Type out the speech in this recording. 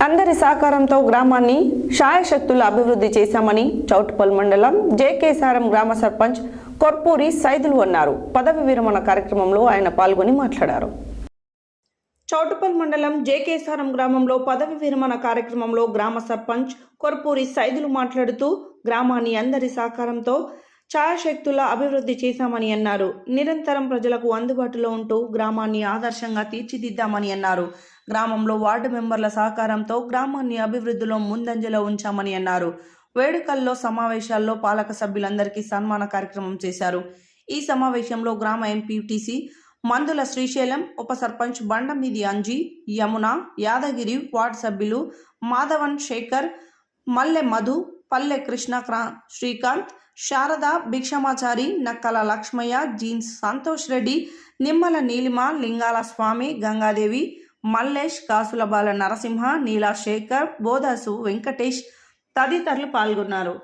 అందరి సహకారంతో గ్రామాన్ని శాయశక్తుల అభివృద్ధి చేశామని చౌటుప్పల్ మండలం జేకేసారం గ్రామ సర్పంచ్ కొర్పూరి సైదులు అన్నారు. పదవి విరమణ కార్యక్రమంలో ఆయన పాల్గొని మాట్లాడారు. చౌటుప్పల్ మండలం జేకేసారం గ్రామంలో పదవి విరమణ కార్యక్రమంలో గ్రామ సర్పంచ్ కొర్పూరి సైదులు మాట్లాడుతూ గ్రామాన్ని అందరి సహకారంతో ఛాయాశక్తుల అభివృద్ధి చేశామని అన్నారు. నిరంతరం ప్రజలకు అందుబాటులో ఉంటూ గ్రామాన్ని ఆదర్శంగా తీర్చిదిద్దామని అన్నారు. గ్రామంలో వార్డు మెంబర్ల సహకారంతో గ్రామాన్ని అభివృద్ధిలో ముందంజలో ఉంచామని అన్నారు. వేడుకల్లో సమావేశాల్లో పాలక సభ్యులందరికీ సన్మాన కార్యక్రమం చేశారు. ఈ సమావేశంలో గ్రామ ఎంపీటీసీ మందుల శ్రీశైలం, ఉప సర్పంచ్ బండమీది అంజీ, యమున, యాదగిరి, వార్డు సభ్యులు మాధవన్ శేఖర్, మల్లె మధు, పల్లె కృష్ణ శ్రీకాంత్, శారద, భిక్షమాచారి, నక్కల లక్ష్మయ్య, జీన్స్ సంతోష్ రెడ్డి, నిమ్మల నీలిమ, లింగాల స్వామి, గంగాదేవి, మల్లేష్, కాసులబాల నరసింహ, నీలా శేఖర్, బోదాసు వెంకటేష్ తదితరులు పాల్గొన్నారు.